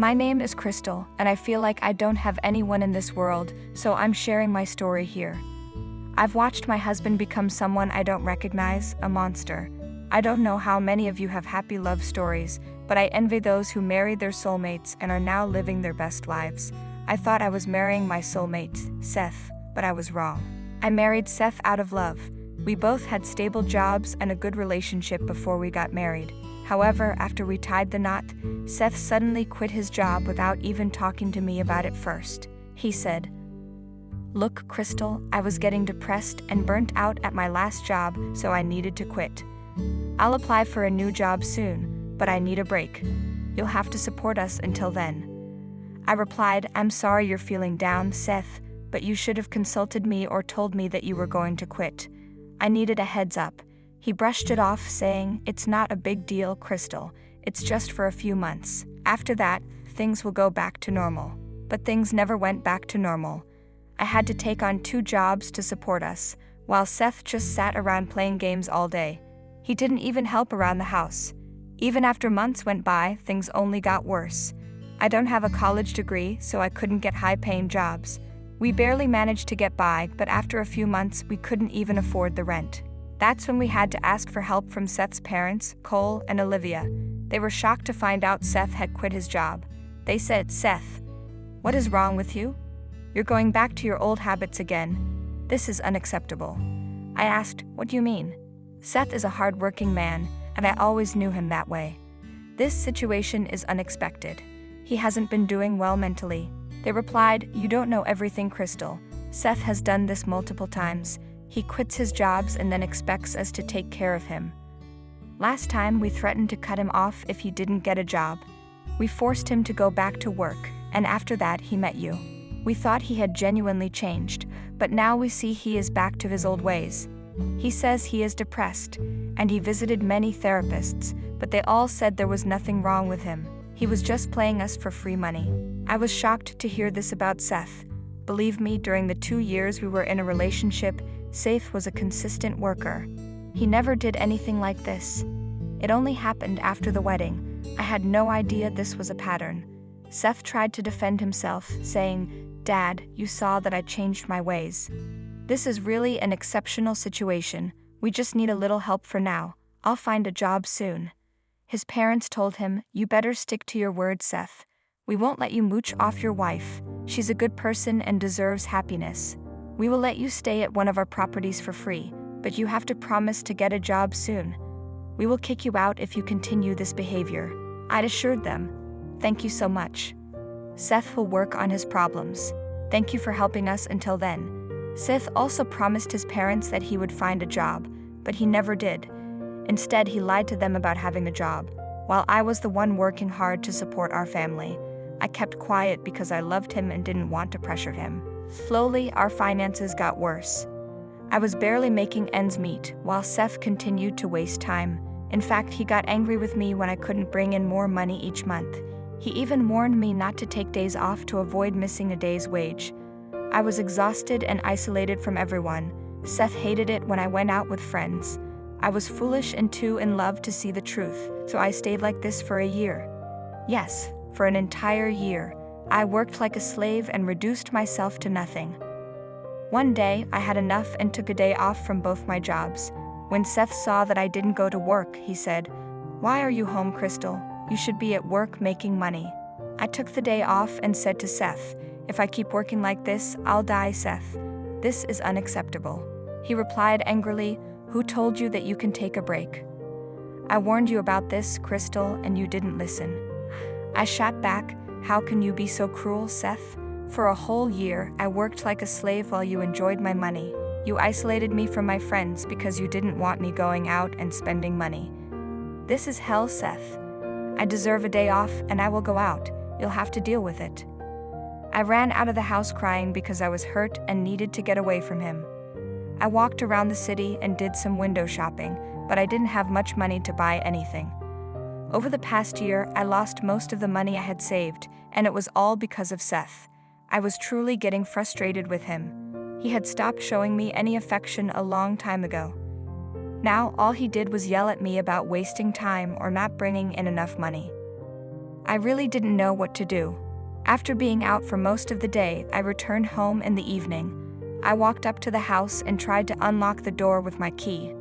My name is Crystal, and I feel like I don't have anyone in this world, so I'm sharing my story here. I've watched my husband become someone I don't recognize, a monster. I don't know how many of you have happy love stories, but I envy those who married their soulmates and are now living their best lives. I thought I was marrying my soulmate, Seth, but I was wrong. I married Seth out of love. We both had stable jobs and a good relationship before we got married. However, after we tied the knot, Seth suddenly quit his job without even talking to me about it first. He said, "Look, Crystal, I was getting depressed and burnt out at my last job, so I needed to quit. I'll apply for a new job soon, but I need a break. You'll have to support us until then." I replied, "I'm sorry you're feeling down, Seth, but you should have consulted me or told me that you were going to quit. I needed a heads up." He brushed it off, saying, "It's not a big deal, Crystal. It's just for a few months. After that, things will go back to normal." But things never went back to normal. I had to take on 2 jobs to support us, while Seth just sat around playing games all day. He didn't even help around the house. Even after months went by, things only got worse. I don't have a college degree, so I couldn't get high-paying jobs. We barely managed to get by, but after a few months, we couldn't even afford the rent. That's when we had to ask for help from Seth's parents, Cole and Olivia. They were shocked to find out Seth had quit his job. They said, "Seth, what is wrong with you? You're going back to your old habits again. This is unacceptable." I asked, "What do you mean?" "Seth is a hard-working man, and I always knew him that way. This situation is unexpected. He hasn't been doing well mentally." They replied, "You don't know everything, Crystal. Seth has done this multiple times. He quits his jobs and then expects us to take care of him. Last time, we threatened to cut him off if he didn't get a job. We forced him to go back to work, and after that, he met you. We thought he had genuinely changed, but now we see he is back to his old ways. He says he is depressed, and he visited many therapists, but they all said there was nothing wrong with him. He was just playing us for free money." I was shocked to hear this about Seth. Believe me, during the 2 years we were in a relationship, Seth was a consistent worker. He never did anything like this. It only happened after the wedding. I had no idea this was a pattern. Seth tried to defend himself, saying, "Dad, you saw that I changed my ways. This is really an exceptional situation. We just need a little help for now. I'll find a job soon." His parents told him, "You better stick to your word, Seth. We won't let you mooch off your wife. She's a good person and deserves happiness. We will let you stay at one of our properties for free, but you have to promise to get a job soon. We will kick you out if you continue this behavior." I'd assured them, "Thank you so much. Seth will work on his problems. Thank you for helping us until then." Seth also promised his parents that he would find a job, but he never did. Instead, he lied to them about having a job, while I was the one working hard to support our family. I kept quiet because I loved him and didn't want to pressure him. Slowly, our finances got worse. I was barely making ends meet, while Seth continued to waste time. In fact, he got angry with me when I couldn't bring in more money each month. He even warned me not to take days off to avoid missing a day's wage. I was exhausted and isolated from everyone. Seth hated it when I went out with friends. I was foolish and too in love to see the truth, so I stayed like this for a year. Yes, for an entire year. I worked like a slave and reduced myself to nothing. One day, I had enough and took a day off from both my jobs. When Seth saw that I didn't go to work, he said, "Why are you home, Crystal? You should be at work making money." I took the day off and said to Seth, "If I keep working like this, I'll die, Seth. This is unacceptable." He replied angrily, "Who told you that you can take a break? I warned you about this, Crystal, and you didn't listen." I shot back, "How can you be so cruel, Seth? For a whole year, I worked like a slave while you enjoyed my money. You isolated me from my friends because you didn't want me going out and spending money. This is hell, Seth. I deserve a day off and I will go out. You'll have to deal with it." I ran out of the house crying because I was hurt and needed to get away from him. I walked around the city and did some window shopping, but I didn't have much money to buy anything. Over the past year, I lost most of the money I had saved, and it was all because of Seth. I was truly getting frustrated with him. He had stopped showing me any affection a long time ago. Now, all he did was yell at me about wasting time or not bringing in enough money. I really didn't know what to do. After being out for most of the day, I returned home in the evening. I walked up to the house and tried to unlock the door with my key.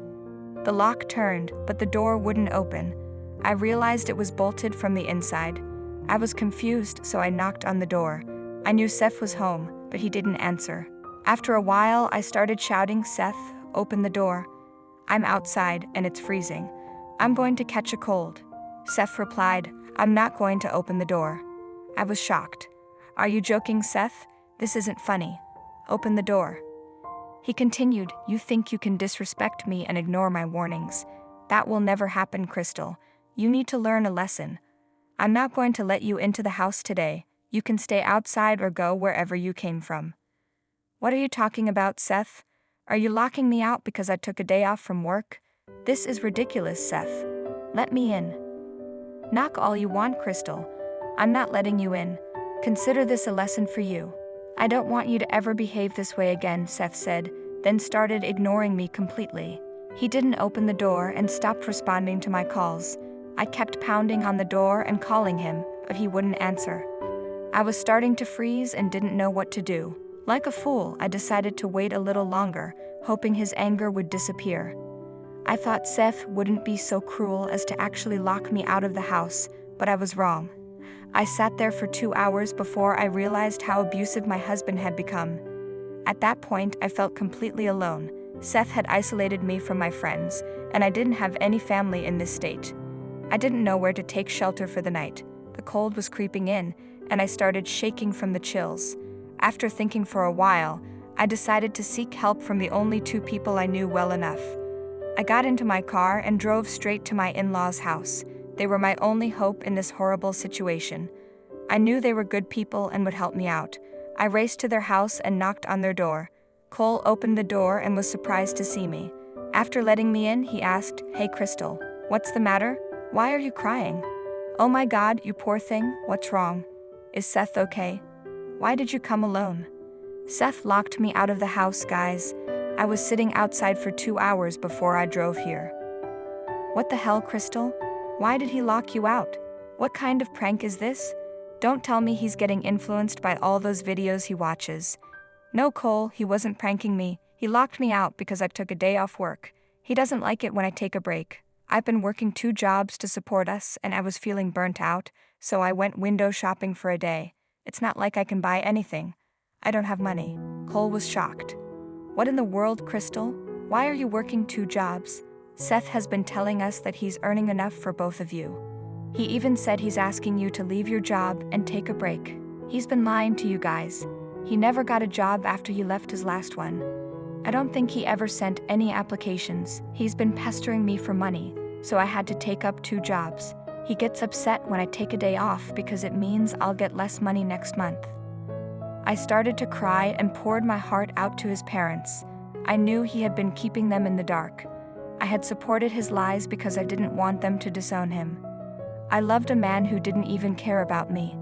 The lock turned, but the door wouldn't open. I realized it was bolted from the inside. I was confused, so I knocked on the door. I knew Seth was home, but he didn't answer. After a while, I started shouting, "Seth, open the door. I'm outside and it's freezing. I'm going to catch a cold." Seth replied, "I'm not going to open the door." I was shocked. "Are you joking, Seth? This isn't funny. Open the door." He continued, "You think you can disrespect me and ignore my warnings. That will never happen, Crystal. You need to learn a lesson. I'm not going to let you into the house today. You can stay outside or go wherever you came from." "What are you talking about, Seth? Are you locking me out because I took a day off from work? This is ridiculous, Seth. Let me in." "Knock all you want, Crystal. I'm not letting you in. Consider this a lesson for you. I don't want you to ever behave this way again," Seth said, then started ignoring me completely. He didn't open the door and stopped responding to my calls. I kept pounding on the door and calling him, but he wouldn't answer. I was starting to freeze and didn't know what to do. Like a fool, I decided to wait a little longer, hoping his anger would disappear. I thought Seth wouldn't be so cruel as to actually lock me out of the house, but I was wrong. I sat there for 2 hours before I realized how abusive my husband had become. At that point, I felt completely alone. Seth had isolated me from my friends, and I didn't have any family in this state. I didn't know where to take shelter for the night. The cold was creeping in, and I started shaking from the chills. After thinking for a while, I decided to seek help from the only 2 people I knew well enough. I got into my car and drove straight to my in-laws' house. They were my only hope in this horrible situation. I knew they were good people and would help me out. I raced to their house and knocked on their door. Cole opened the door and was surprised to see me. After letting me in, he asked, "Hey, Crystal, what's the matter? Why are you crying?" "Oh my God, you poor thing, what's wrong? Is Seth okay? Why did you come alone?" "Seth locked me out of the house, guys. I was sitting outside for 2 hours before I drove here." "What the hell, Crystal? Why did he lock you out? What kind of prank is this? Don't tell me he's getting influenced by all those videos he watches." "No, Cole, he wasn't pranking me. He locked me out because I took a day off work. He doesn't like it when I take a break. I've been working 2 jobs to support us and I was feeling burnt out, so I went window shopping for a day. It's not like I can buy anything. I don't have money." Cole was shocked. "What in the world, Crystal? Why are you working 2 jobs? Seth has been telling us that he's earning enough for both of you. He even said he's asking you to leave your job and take a break. He's been lying to you guys. He never got a job after he left his last one. I don't think he ever sent any applications. He's been pestering me for money, so I had to take up 2 jobs. He gets upset when I take a day off because it means I'll get less money next month." I started to cry and poured my heart out to his parents. I knew he had been keeping them in the dark. I had supported his lies because I didn't want them to disown him. I loved a man who didn't even care about me.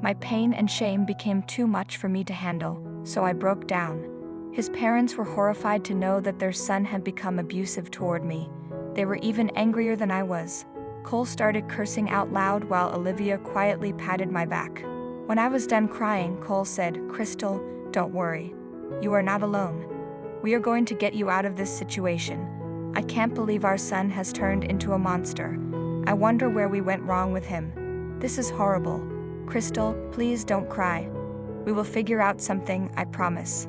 My pain and shame became too much for me to handle, so I broke down. His parents were horrified to know that their son had become abusive toward me. They were even angrier than I was. Cole started cursing out loud while Olivia quietly patted my back. When I was done crying, Cole said, "Crystal, don't worry. You are not alone. We are going to get you out of this situation. I can't believe our son has turned into a monster. I wonder where we went wrong with him. This is horrible. Crystal, please don't cry. We will figure out something, I promise."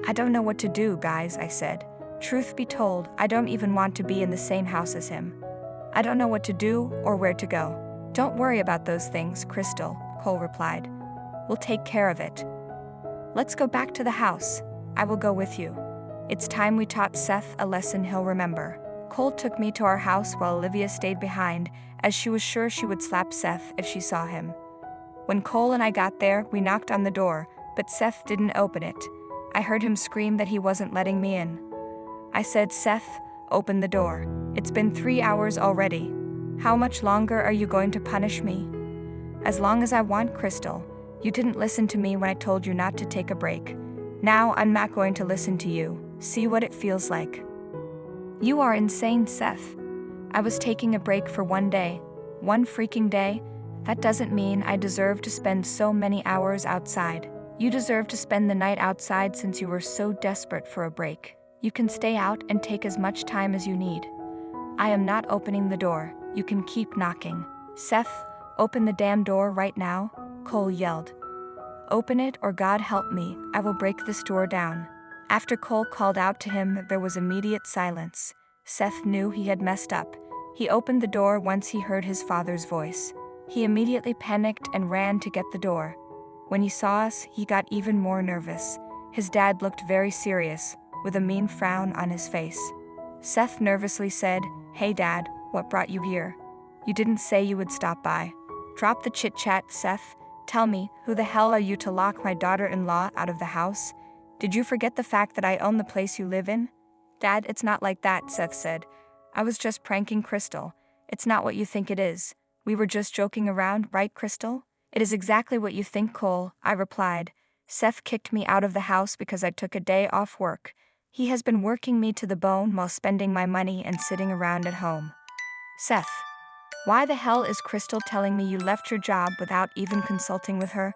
"I don't know what to do, guys," I said. "Truth be told, I don't even want to be in the same house as him. I don't know what to do or where to go." "Don't worry about those things, Crystal," Cole replied. "We'll take care of it. Let's go back to the house. I will go with you. It's time we taught Seth a lesson he'll remember." Cole took me to our house while Olivia stayed behind, as she was sure she would slap Seth if she saw him. When Cole and I got there, we knocked on the door, but Seth didn't open it. I heard him scream that he wasn't letting me in. I said, "Seth, open the door. It's been 3 hours already. How much longer are you going to punish me?" "As long as I want, Crystal. You didn't listen to me when I told you not to take a break. Now I'm not going to listen to you. See what it feels like." "You are insane, Seth. I was taking a break for 1 day. 1 freaking day. That doesn't mean I deserve to spend so many hours outside. You deserve to spend the night outside since you were so desperate for a break. You can stay out and take as much time as you need. I am not opening the door. You can keep knocking. Seth, open the damn door right now, Cole yelled. Open it or God help me, I will break this door down. After Cole called out to him, there was immediate silence. Seth knew he had messed up. He opened the door once he heard his father's voice. He immediately panicked and ran to get the door. When he saw us, he got even more nervous. His dad looked very serious, with a mean frown on his face. Seth nervously said, "Hey Dad, what brought you here? You didn't say you would stop by." "Drop the chit-chat, Seth. Tell me, who the hell are you to lock my daughter-in-law out of the house? Did you forget the fact that I own the place you live in?" "Dad, it's not like that," Seth said. "I was just pranking Crystal. It's not what you think it is. We were just joking around, right, Crystal?" "It is exactly what you think, Cole," I replied. "Seth kicked me out of the house because I took a day off work. He has been working me to the bone while spending my money and sitting around at home." "Seth, why the hell is Crystal telling me you left your job without even consulting with her?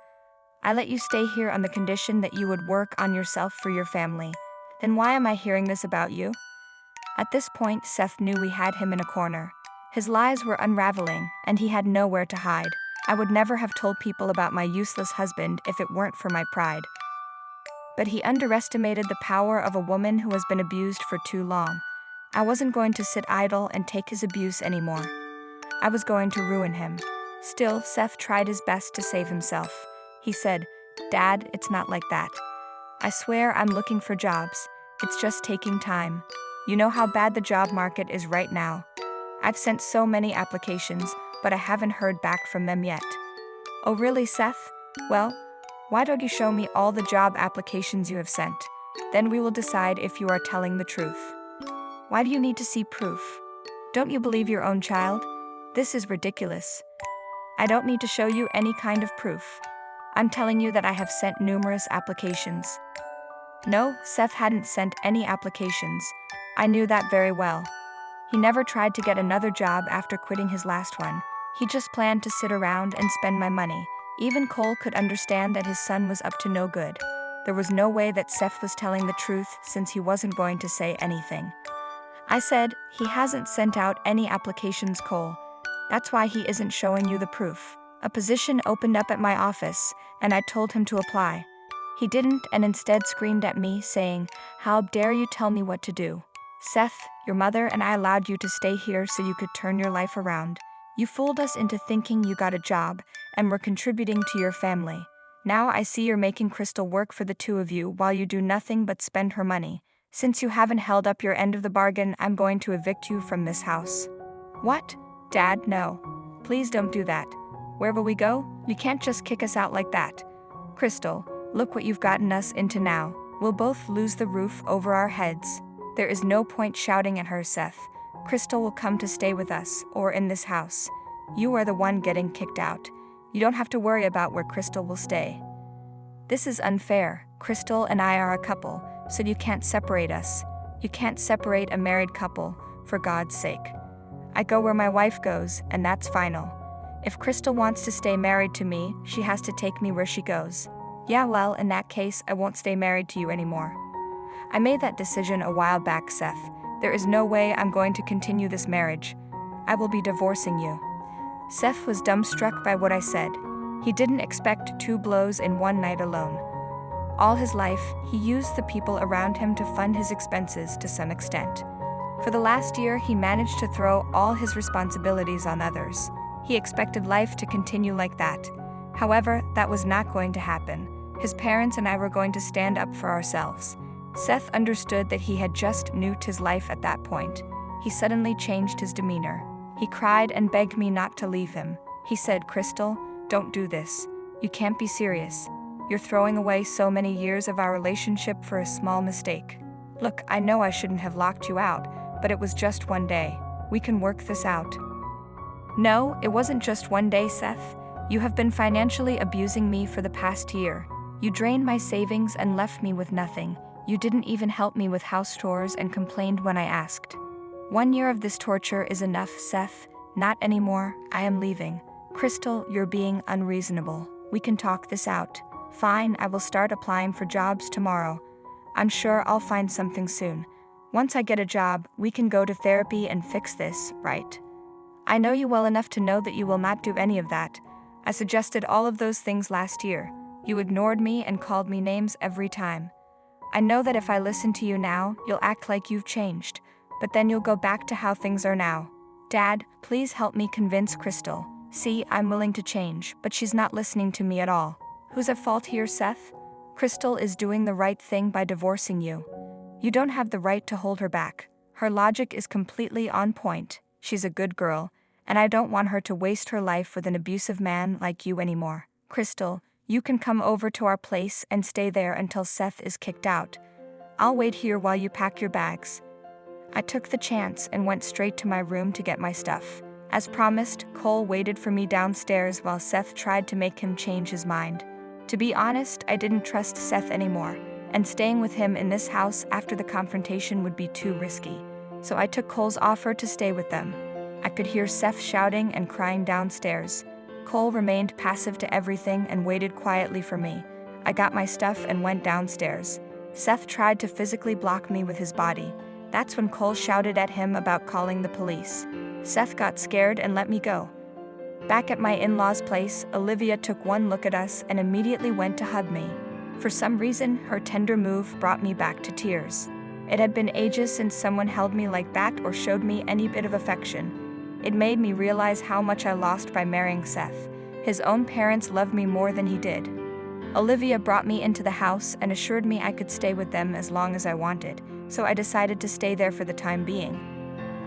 I let you stay here on the condition that you would work on yourself for your family. Then why am I hearing this about you?" At this point, Seth knew we had him in a corner. His lies were unraveling, and he had nowhere to hide. I would never have told people about my useless husband if it weren't for my pride. But he underestimated the power of a woman who has been abused for too long. I wasn't going to sit idle and take his abuse anymore. I was going to ruin him. Still, Seth tried his best to save himself. He said, "Dad, it's not like that. I swear I'm looking for jobs. It's just taking time. You know how bad the job market is right now. I've sent so many applications, but I haven't heard back from them yet." "Oh really, Seth? Well, why don't you show me all the job applications you have sent? Then we will decide if you are telling the truth." "Why do you need to see proof? Don't you believe your own child? This is ridiculous. I don't need to show you any kind of proof. I'm telling you that I have sent numerous applications." No, Seth hadn't sent any applications. I knew that very well. He never tried to get another job after quitting his last one. He just planned to sit around and spend my money. Even Cole could understand that his son was up to no good. There was no way that Seth was telling the truth since he wasn't going to say anything. I said, "He hasn't sent out any applications, Cole. That's why he isn't showing you the proof." A position opened up at my office, and I told him to apply. He didn't and instead screamed at me, saying, "How dare you tell me what to do? Seth, your mother and I allowed you to stay here so you could turn your life around. You fooled us into thinking you got a job and were contributing to your family. Now I see you're making Crystal work for the two of you while you do nothing but spend her money. Since you haven't held up your end of the bargain, I'm going to evict you from this house." "What? Dad, no. Please don't do that. Where will we go? You can't just kick us out like that. Crystal, look what you've gotten us into now. We'll both lose the roof over our heads." "There is no point shouting at her, Seth. Crystal will come to stay with us, or in this house. You are the one getting kicked out. You don't have to worry about where Crystal will stay." "This is unfair. Crystal and I are a couple, so you can't separate us. You can't separate a married couple, for God's sake. I go where my wife goes, and that's final. If Crystal wants to stay married to me, she has to take me where she goes." "Yeah, well, in that case, I won't stay married to you anymore. I made that decision a while back, Seth. There is no way I'm going to continue this marriage. I will be divorcing you." Seth was dumbstruck by what I said. He didn't expect 2 blows in one night alone. All his life, he used the people around him to fund his expenses to some extent. For the last year, he managed to throw all his responsibilities on others. He expected life to continue like that. However, that was not going to happen. His parents and I were going to stand up for ourselves. Seth understood that he had just nuked his life at that point. He suddenly changed his demeanor. He cried and begged me not to leave him. He said, "Crystal, don't do this. You can't be serious. You're throwing away so many years of our relationship for a small mistake. Look, I know I shouldn't have locked you out, but it was just one day. We can work this out." "No, it wasn't just one day, Seth. You have been financially abusing me for the past year. You drained my savings and left me with nothing. You didn't even help me with house chores and complained when I asked. 1 year of this torture is enough, Seth. Not anymore. I am leaving. Crystal, you're being unreasonable. We can talk this out. Fine, I will start applying for jobs tomorrow. I'm sure I'll find something soon. Once I get a job, we can go to therapy and fix this, right? I know you well enough to know that you will not do any of that. I suggested all of those things last year. You ignored me and called me names every time. I know that if I listen to you now, you'll act like you've changed, but then you'll go back to how things are now. Dad, please help me convince Crystal. See, I'm willing to change, but she's not listening to me at all. Who's at fault here, Seth? Crystal is doing the right thing by divorcing you. You don't have the right to hold her back. Her logic is completely on point. She's a good girl, and I don't want her to waste her life with an abusive man like you anymore. Crystal, you can come over to our place and stay there until Seth is kicked out. I'll wait here while you pack your bags. I took the chance and went straight to my room to get my stuff. As promised, Cole waited for me downstairs while Seth tried to make him change his mind. To be honest, I didn't trust Seth anymore, and staying with him in this house after the confrontation would be too risky. So I took Cole's offer to stay with them. I could hear Seth shouting and crying downstairs. Cole remained passive to everything and waited quietly for me. I got my stuff and went downstairs. Seth tried to physically block me with his body. That's when Cole shouted at him about calling the police. Seth got scared and let me go. Back at my in-laws' place, Olivia took one look at us and immediately went to hug me. For some reason, her tender move brought me back to tears. It had been ages since someone held me like that or showed me any bit of affection. It made me realize how much I lost by marrying Seth. His own parents loved me more than he did. Olivia brought me into the house and assured me I could stay with them as long as I wanted, so I decided to stay there for the time being.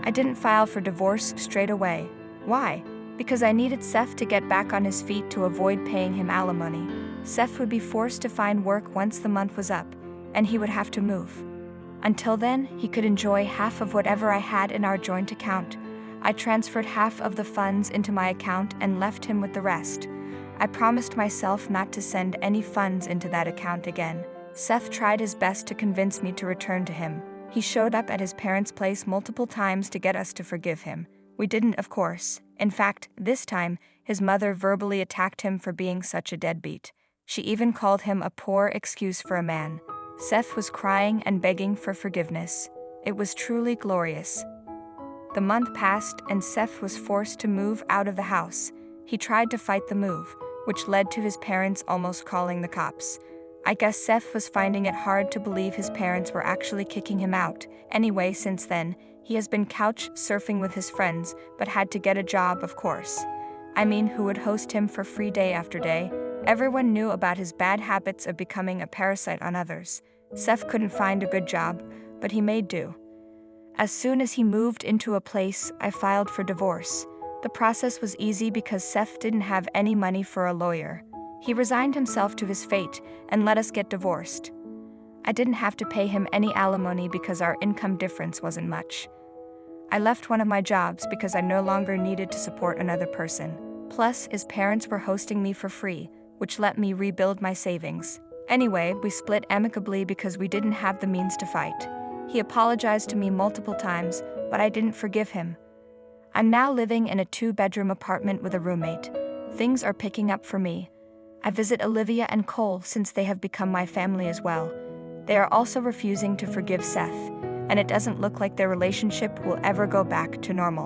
I didn't file for divorce straight away. Why? Because I needed Seth to get back on his feet to avoid paying him alimony. Seth would be forced to find work once the month was up, and he would have to move. Until then, he could enjoy half of whatever I had in our joint account. I transferred half of the funds into my account and left him with the rest. I promised myself not to send any funds into that account again. Seth tried his best to convince me to return to him. He showed up at his parents' place multiple times to get us to forgive him. We didn't, of course. In fact, this time, his mother verbally attacked him for being such a deadbeat. She even called him a poor excuse for a man. Seth was crying and begging for forgiveness. It was truly glorious. The month passed and Seth was forced to move out of the house. He tried to fight the move, which led to his parents almost calling the cops. I guess Seth was finding it hard to believe his parents were actually kicking him out. Anyway, since then, he has been couch surfing with his friends, but had to get a job, of course. I mean, who would host him for free day after day? Everyone knew about his bad habits of becoming a parasite on others. Seth couldn't find a good job, but he made do. As soon as he moved into a place, I filed for divorce. The process was easy because Seth didn't have any money for a lawyer. He resigned himself to his fate and let us get divorced. I didn't have to pay him any alimony because our income difference wasn't much. I left one of my jobs because I no longer needed to support another person. Plus, his parents were hosting me for free, which let me rebuild my savings. Anyway, we split amicably because we didn't have the means to fight. He apologized to me multiple times, but I didn't forgive him. I'm now living in a 2-bedroom apartment with a roommate. Things are picking up for me. I visit Olivia and Cole since they have become my family as well. They are also refusing to forgive Seth, and it doesn't look like their relationship will ever go back to normal.